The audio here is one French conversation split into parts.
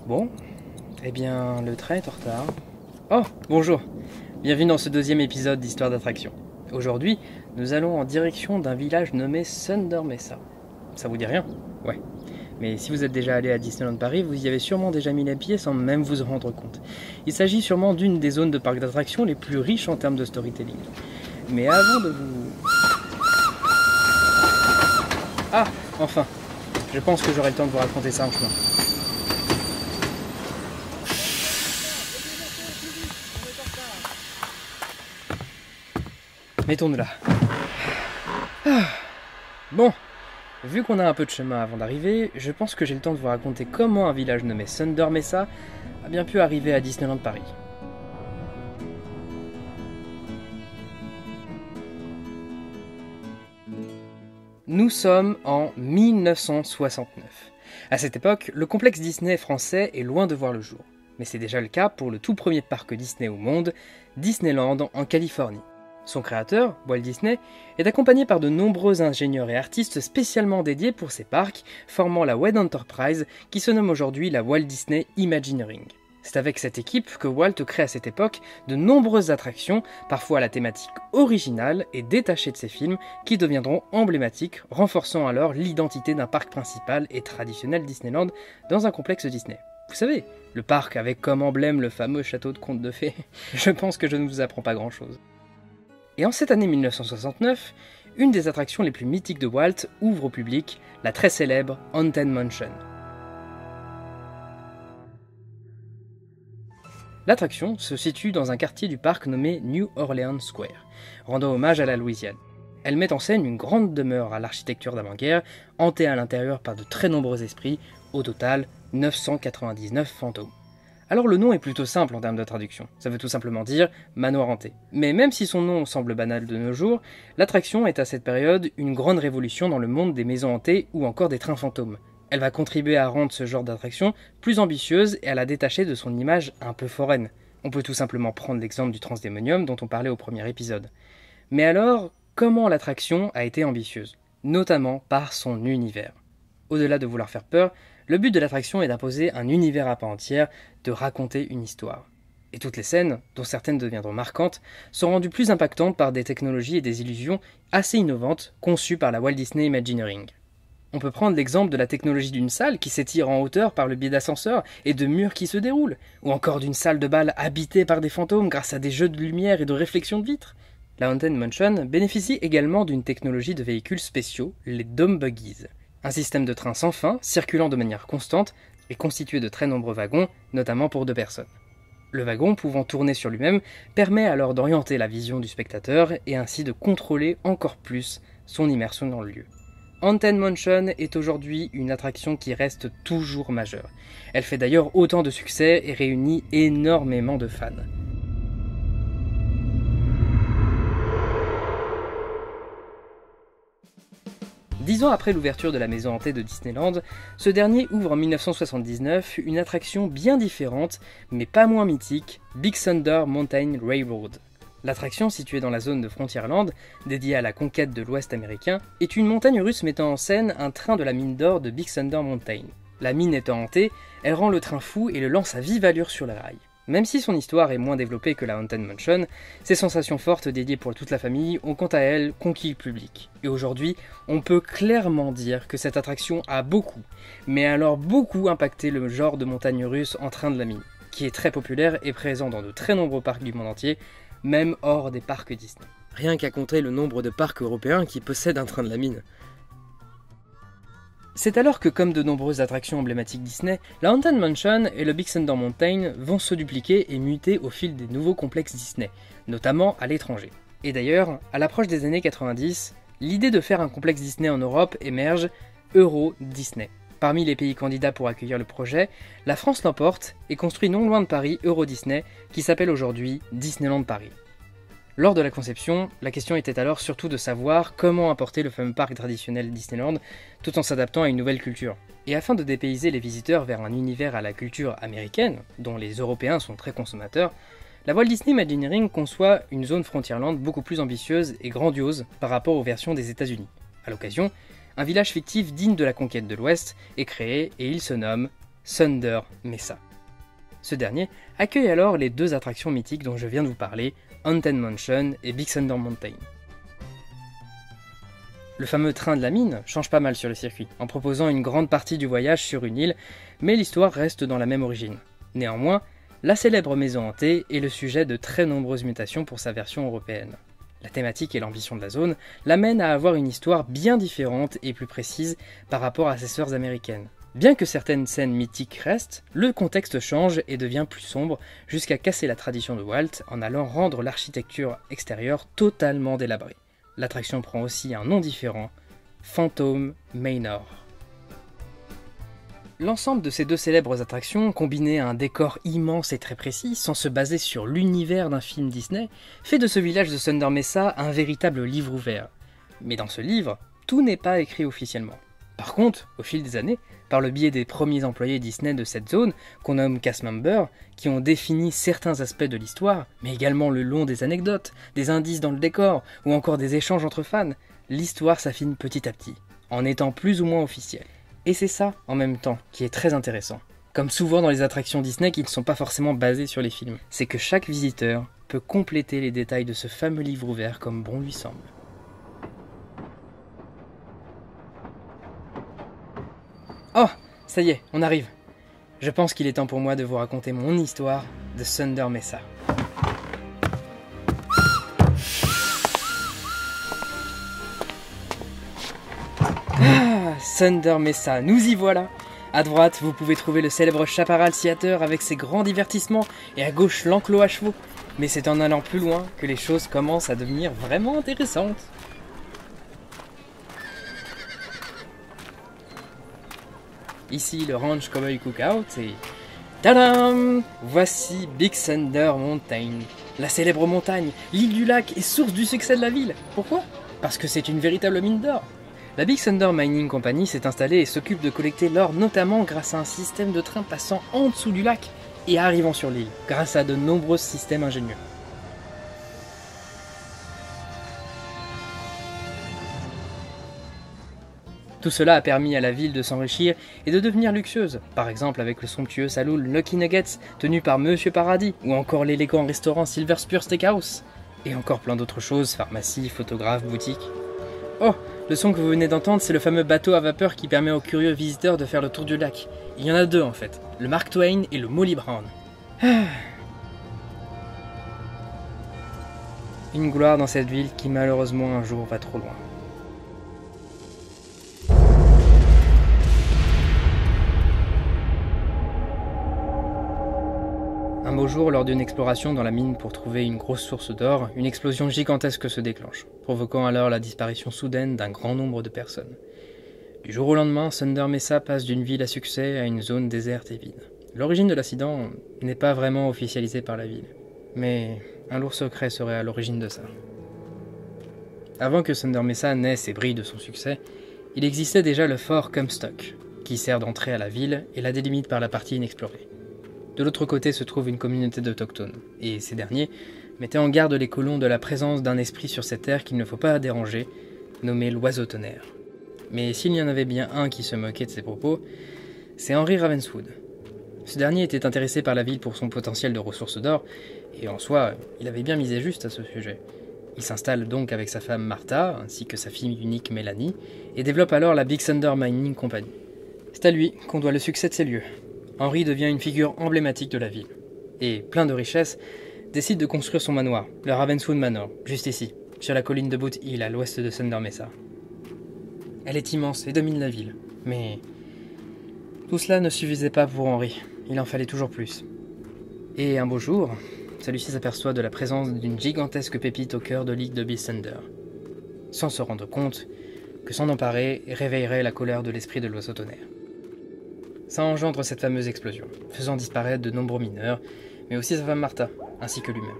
Bon, eh bien, le train est en retard. Oh, bonjour. Bienvenue dans ce deuxième épisode d'Histoire d'attraction. Aujourd'hui, nous allons en direction d'un village nommé Thunder Mesa. Ça vous dit rien? Ouais. Mais si vous êtes déjà allé à Disneyland Paris, vous y avez sûrement déjà mis les pieds sans même vous en rendre compte. Il s'agit sûrement d'une des zones de parc d'attractions les plus riches en termes de storytelling. Mais avant de vous... Ah, enfin. Je pense que j'aurai le temps de vous raconter ça en chemin. Mettons-nous là. Bon, vu qu'on a un peu de chemin avant d'arriver, je pense que j'ai le temps de vous raconter comment un village nommé Thunder Mesa a bien pu arriver à Disneyland Paris. Nous sommes en 1969. À cette époque, le complexe Disney français est loin de voir le jour. Mais c'est déjà le cas pour le tout premier parc Disney au monde, Disneyland en Californie. Son créateur, Walt Disney, est accompagné par de nombreux ingénieurs et artistes spécialement dédiés pour ces parcs, formant la Wade Enterprise qui se nomme aujourd'hui la Walt Disney Imagineering. C'est avec cette équipe que Walt crée à cette époque de nombreuses attractions, parfois à la thématique originale et détachée de ses films, qui deviendront emblématiques, renforçant alors l'identité d'un parc principal et traditionnel Disneyland dans un complexe Disney. Vous savez, le parc avec comme emblème le fameux château de contes de fées. Je pense que je ne vous apprends pas grand-chose. Et en cette année 1969, une des attractions les plus mythiques de Walt ouvre au public, la très célèbre Haunted Mansion. L'attraction se situe dans un quartier du parc nommé New Orleans Square, rendant hommage à la Louisiane. Elle met en scène une grande demeure à l'architecture d'avant-guerre, hantée à l'intérieur par de très nombreux esprits, au total 999 fantômes. Alors le nom est plutôt simple en termes de traduction, ça veut tout simplement dire manoir hanté. Mais même si son nom semble banal de nos jours, l'attraction est à cette période une grande révolution dans le monde des maisons hantées ou encore des trains fantômes. Elle va contribuer à rendre ce genre d'attraction plus ambitieuse et à la détacher de son image un peu foraine. On peut tout simplement prendre l'exemple du Transdémonium dont on parlait au premier épisode. Mais alors, comment l'attraction a été ambitieuse? Notamment par son univers. Au-delà de vouloir faire peur, le but de l'attraction est d'imposer un univers à part entière, de raconter une histoire. Et toutes les scènes, dont certaines deviendront marquantes, sont rendues plus impactantes par des technologies et des illusions assez innovantes conçues par la Walt Disney Imagineering. On peut prendre l'exemple de la technologie d'une salle qui s'étire en hauteur par le biais d'ascenseurs et de murs qui se déroulent, ou encore d'une salle de bal habitée par des fantômes grâce à des jeux de lumière et de réflexion de vitres. La Haunted Mansion bénéficie également d'une technologie de véhicules spéciaux, les Dome Buggies. Un système de train sans fin, circulant de manière constante, est constitué de très nombreux wagons, notamment pour 2 personnes. Le wagon, pouvant tourner sur lui-même, permet alors d'orienter la vision du spectateur et ainsi de contrôler encore plus son immersion dans le lieu. Haunted Mansion est aujourd'hui une attraction qui reste toujours majeure. Elle fait d'ailleurs autant de succès et réunit énormément de fans. 10 ans après l'ouverture de la maison hantée de Disneyland, ce dernier ouvre en 1979 une attraction bien différente, mais pas moins mythique, Big Thunder Mountain Railroad. L'attraction, située dans la zone de Frontierland, dédiée à la conquête de l'Ouest américain, est une montagne russe mettant en scène un train de la mine d'or de Big Thunder Mountain. La mine étant hantée, elle rend le train fou et le lance à vive allure sur les rails. Même si son histoire est moins développée que la Haunted Mansion, ses sensations fortes dédiées pour toute la famille ont quant à elles conquis le public. Et aujourd'hui, on peut clairement dire que cette attraction a beaucoup, mais alors beaucoup impacté le genre de montagne russe en train de la mine, qui est très populaire et présent dans de très nombreux parcs du monde entier, même hors des parcs Disney. Rien qu'à compter le nombre de parcs européens qui possèdent un train de la mine. C'est alors que, comme de nombreuses attractions emblématiques Disney, la Haunted Mansion et le Big Thunder Mountain vont se dupliquer et muter au fil des nouveaux complexes Disney, notamment à l'étranger. Et d'ailleurs, à l'approche des années 90, l'idée de faire un complexe Disney en Europe émerge, Euro Disney. Parmi les pays candidats pour accueillir le projet, la France l'emporte et construit non loin de Paris Euro Disney, qui s'appelle aujourd'hui Disneyland Paris. Lors de la conception, la question était alors surtout de savoir comment importer le fameux parc traditionnel Disneyland tout en s'adaptant à une nouvelle culture. Et afin de dépayser les visiteurs vers un univers à la culture américaine, dont les Européens sont très consommateurs, la Walt Disney Imagineering conçoit une zone Frontierland beaucoup plus ambitieuse et grandiose par rapport aux versions des États-Unis. À l'occasion, un village fictif digne de la conquête de l'Ouest est créé et il se nomme Disneyland Paris. L'Haunted Mansion est aujourd'hui une attraction bien différente, mais pas moins mythique. Thunder Mesa. Ce dernier accueille alors les deux attractions mythiques dont je viens de vous parler, Haunted Mansion et Big Thunder Mountain. Le fameux train de la mine change pas mal sur le circuit, en proposant une grande partie du voyage sur une île, mais l'histoire reste dans la même origine. Néanmoins, la célèbre maison hantée est le sujet de très nombreuses mutations pour sa version européenne. La thématique et l'ambition de la zone l'amènent à avoir une histoire bien différente et plus précise par rapport à ses sœurs américaines. Bien que certaines scènes mythiques restent, le contexte change et devient plus sombre jusqu'à casser la tradition de Walt en allant rendre l'architecture extérieure totalement délabrée. L'attraction prend aussi un nom différent, Phantom Manor. L'ensemble de ces deux célèbres attractions, combinées à un décor immense et très précis, sans se baser sur l'univers d'un film Disney, fait de ce village de Thunder Mesa un véritable livre ouvert. Mais dans ce livre, tout n'est pas écrit officiellement. Par contre, au fil des années, par le biais des premiers employés Disney de cette zone, qu'on nomme cast members, qui ont défini certains aspects de l'histoire, mais également le long des anecdotes, des indices dans le décor, ou encore des échanges entre fans, l'histoire s'affine petit à petit, en étant plus ou moins officielle. Et c'est ça, en même temps, qui est très intéressant. Comme souvent dans les attractions Disney qui ne sont pas forcément basées sur les films, c'est que chaque visiteur peut compléter les détails de ce fameux livre ouvert comme bon lui semble. Oh, ça y est, on arrive. Je pense qu'il est temps pour moi de vous raconter mon histoire de Thunder Mesa. Ah, Thunder Mesa, nous y voilà. À droite, vous pouvez trouver le célèbre Chaparral Theater avec ses grands divertissements, et à gauche l'enclos à chevaux. Mais c'est en allant plus loin que les choses commencent à devenir vraiment intéressantes. Ici le Ranch Cowboy Cookout et... Tadam! Voici Big Thunder Mountain. La célèbre montagne, l'île du lac et source du succès de la ville. Pourquoi? Parce que c'est une véritable mine d'or. La Big Thunder Mining Company s'est installée et s'occupe de collecter l'or notamment grâce à un système de train passant en dessous du lac et arrivant sur l'île, grâce à de nombreux systèmes ingénieux. Tout cela a permis à la ville de s'enrichir et de devenir luxueuse, par exemple avec le somptueux saloon Lucky Nuggets tenu par Monsieur Paradis, ou encore l'élégant restaurant Silver Spur Steakhouse, et encore plein d'autres choses, pharmacie, photographe, boutique. Oh, le son que vous venez d'entendre, c'est le fameux bateau à vapeur qui permet aux curieux visiteurs de faire le tour du lac. Il y en a deux en fait, le Mark Twain et le Molly Brown. Une gloire dans cette ville qui malheureusement un jour va trop loin. Un beau jour, lors d'une exploration dans la mine pour trouver une grosse source d'or, une explosion gigantesque se déclenche, provoquant alors la disparition soudaine d'un grand nombre de personnes. Du jour au lendemain, Thunder Mesa passe d'une ville à succès à une zone déserte et vide. L'origine de l'accident n'est pas vraiment officialisée par la ville, mais un lourd secret serait à l'origine de ça. Avant que Thunder Mesa naisse et brille de son succès, il existait déjà le fort Comstock, qui sert d'entrée à la ville et la délimite par la partie inexplorée. De l'autre côté se trouve une communauté d'autochtones, et ces derniers mettaient en garde les colons de la présence d'un esprit sur cette terre qu'il ne faut pas déranger, nommé l'oiseau tonnerre. Mais s'il y en avait bien un qui se moquait de ses propos, c'est Henry Ravenswood. Ce dernier était intéressé par la ville pour son potentiel de ressources d'or, et en soi, il avait bien misé juste à ce sujet. Il s'installe donc avec sa femme Martha, ainsi que sa fille unique Mélanie, et développe alors la Big Thunder Mining Company. C'est à lui qu'on doit le succès de ces lieux. Henry devient une figure emblématique de la ville, et, plein de richesses, décide de construire son manoir, le Ravenswood Manor, juste ici, sur la colline de Boot Hill, à l'ouest de Thunder Mesa. Elle est immense et domine la ville, mais tout cela ne suffisait pas pour Henry, il en fallait toujours plus. Et un beau jour, celui-ci s'aperçoit de la présence d'une gigantesque pépite au cœur de l'île de Big Thunder, sans se rendre compte que s'en emparer réveillerait la colère de l'esprit de l'oiseau tonnerre. Ça engendre cette fameuse explosion, faisant disparaître de nombreux mineurs, mais aussi sa femme Martha, ainsi que lui-même.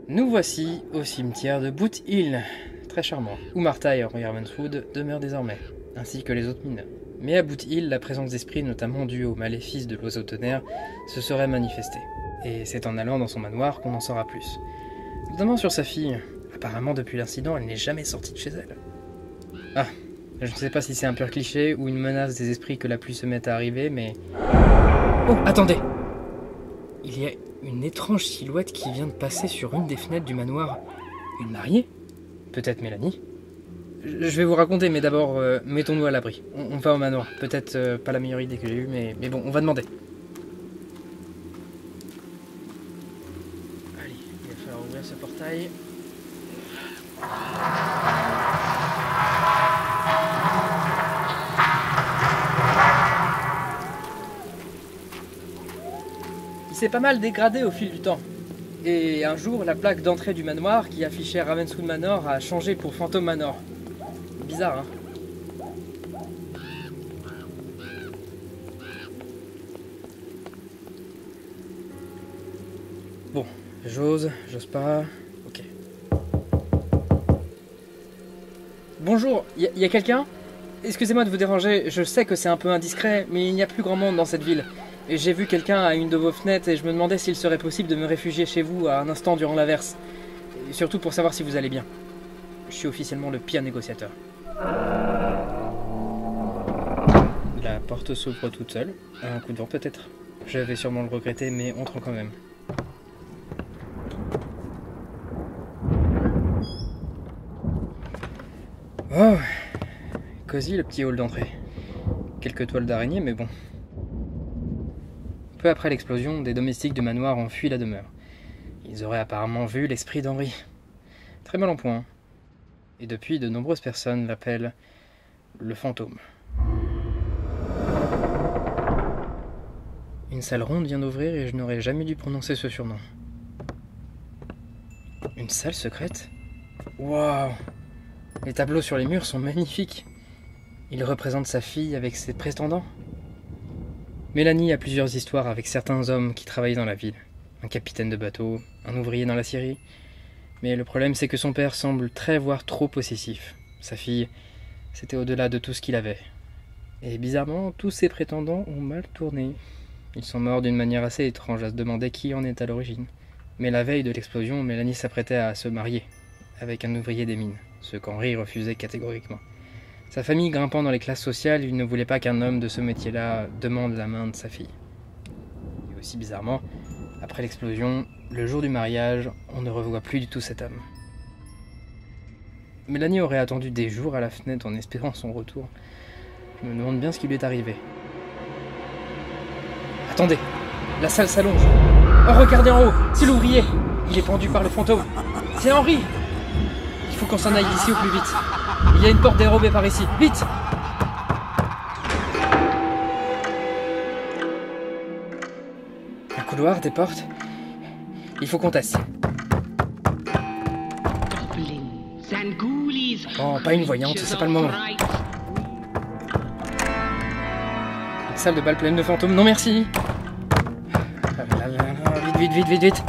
Nous voici au cimetière de Boot Hill, très charmant, où Martha et Henry Ravenswood demeurent désormais, ainsi que les autres mineurs. Mais à Boot Hill, la présence d'esprit, notamment due au maléfice de l'oiseau tonnerre, se serait manifestée. Et c'est en allant dans son manoir qu'on en saura plus. Notamment sur sa fille. Apparemment, depuis l'incident, elle n'est jamais sortie de chez elle. Ah, Je ne sais pas si c'est un pur cliché ou une menace des esprits que la pluie se mette à arriver, mais... Oh, attendez! Il y a une étrange silhouette qui vient de passer sur une des fenêtres du manoir. Une mariée? Peut-être Mélanie? Je vais vous raconter, mais d'abord, mettons-nous à l'abri. On va au manoir. Peut-être pas la meilleure idée que j'ai eue, mais bon, on va demander. Allez, il va falloir ouvrir ce portail. Il s'est pas mal dégradé au fil du temps. Et un jour, la plaque d'entrée du manoir qui affichait Ravenswood Manor a changé pour Phantom Manor. Bizarre, hein? Bon, j'ose pas... Ok. Bonjour, y a quelqu'un? Excusez-moi de vous déranger, je sais que c'est un peu indiscret, mais il n'y a plus grand monde dans cette ville. Et j'ai vu quelqu'un à une de vos fenêtres et je me demandais s'il serait possible de me réfugier chez vous à un instant durant l'averse. Et surtout pour savoir si vous allez bien. Je suis officiellement le pire négociateur. La porte s'ouvre toute seule. Un coup de vent peut-être. Je vais sûrement le regretter, mais entrons quand même. Oh, cosy le petit hall d'entrée. Quelques toiles d'araignée, mais bon. Peu après l'explosion, des domestiques de manoir ont fui la demeure. Ils auraient apparemment vu l'esprit d'Henri. Très mal en point. Et depuis, de nombreuses personnes l'appellent le fantôme. Une salle ronde vient d'ouvrir et je n'aurais jamais dû prononcer ce surnom. Une salle secrète? Waouh! Les tableaux sur les murs sont magnifiques. Il représente sa fille avec ses prétendants. Mélanie a plusieurs histoires avec certains hommes qui travaillaient dans la ville. Un capitaine de bateau, un ouvrier dans l'aciérie. Mais le problème, c'est que son père semble très voire trop possessif. Sa fille, c'était au-delà de tout ce qu'il avait. Et bizarrement, tous ses prétendants ont mal tourné. Ils sont morts d'une manière assez étrange à se demander qui en est à l'origine. Mais la veille de l'explosion, Mélanie s'apprêtait à se marier avec un ouvrier des mines, ce qu'Henri refusait catégoriquement. Sa famille grimpant dans les classes sociales, il ne voulait pas qu'un homme de ce métier-là demande la main de sa fille. Et aussi bizarrement, après l'explosion, le jour du mariage, on ne revoit plus du tout cet homme. Mélanie aurait attendu des jours à la fenêtre en espérant son retour. Je me demande bien ce qui lui est arrivé. Attendez, la salle s'allonge. Oh, regardez en haut, c'est l'ouvrier. Il est pendu par le fantôme. C'est Henri. Il faut qu'on s'en aille d'ici au plus vite. Il y a une porte dérobée par ici. Vite! Un couloir, des portes. Il faut qu'on teste. Oh, pas une voyante, c'est pas le moment. Une salle de bal pleine de fantômes. Non merci. Vite, vite, vite, vite.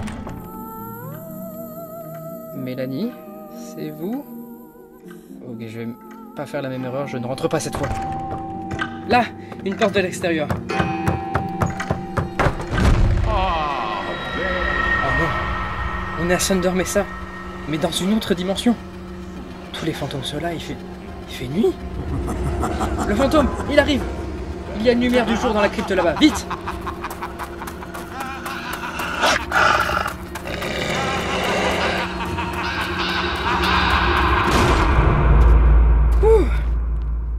Mélanie, c'est vous? Ok, je vais pas faire la même erreur, je ne rentre pas cette fois. Là, une porte de l'extérieur. Oh non, on est à Thunder Mesa, mais dans une autre dimension. Tous les fantômes sont là, il fait nuit. Le fantôme, il arrive. Il y a une lumière du jour dans la crypte là-bas, vite.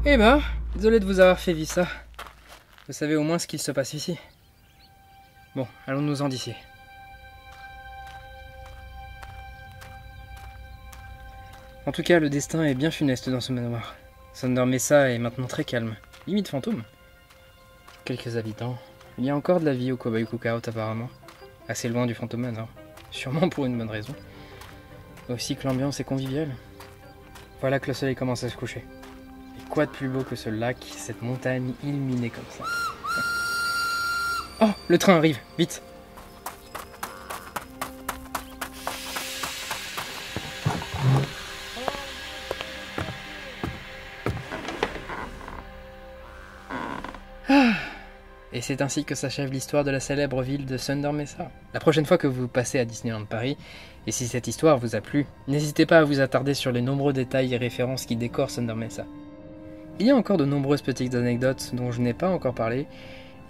Eh ben, désolé de vous avoir fait vivre ça. Vous savez au moins ce qu'il se passe ici. Bon, allons-nous-en d'ici. En tout cas, le destin est bien funeste dans ce manoir. Thunder Mesa est maintenant très calme, limite fantôme. Quelques habitants. Il y a encore de la vie au Cowboy Cookout apparemment. Assez loin du Phantom Manor. Sûrement pour une bonne raison. Aussi que l'ambiance est conviviale. Voilà que le soleil commence à se coucher. Et quoi de plus beau que ce lac, cette montagne illuminée comme ça. Oh, le train arrive, vite. Et c'est ainsi que s'achève l'histoire de la célèbre ville de Thunder Mesa. La prochaine fois que vous passez à Disneyland Paris, et si cette histoire vous a plu, n'hésitez pas à vous attarder sur les nombreux détails et références qui décorent Thunder Mesa. Il y a encore de nombreuses petites anecdotes dont je n'ai pas encore parlé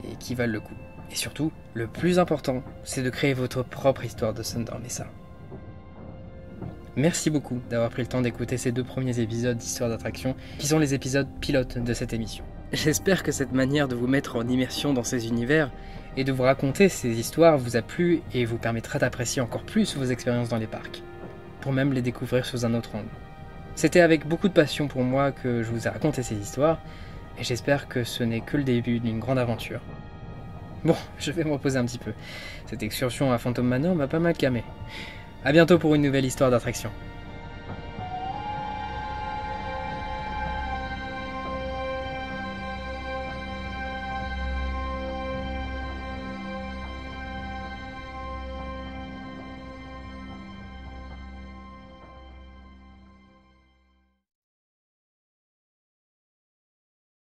et qui valent le coup. Et surtout, le plus important, c'est de créer votre propre histoire de Thunder Mesa. Merci beaucoup d'avoir pris le temps d'écouter ces 2 premiers épisodes d'Histoire d'attraction, qui sont les épisodes pilotes de cette émission. J'espère que cette manière de vous mettre en immersion dans ces univers et de vous raconter ces histoires vous a plu et vous permettra d'apprécier encore plus vos expériences dans les parcs, pour même les découvrir sous un autre angle. C'était avec beaucoup de passion pour moi que je vous ai raconté ces histoires, et j'espère que ce n'est que le début d'une grande aventure. Bon, je vais me reposer un petit peu. Cette excursion à Phantom Manor m'a pas mal calmé. A bientôt pour une nouvelle histoire d'attraction.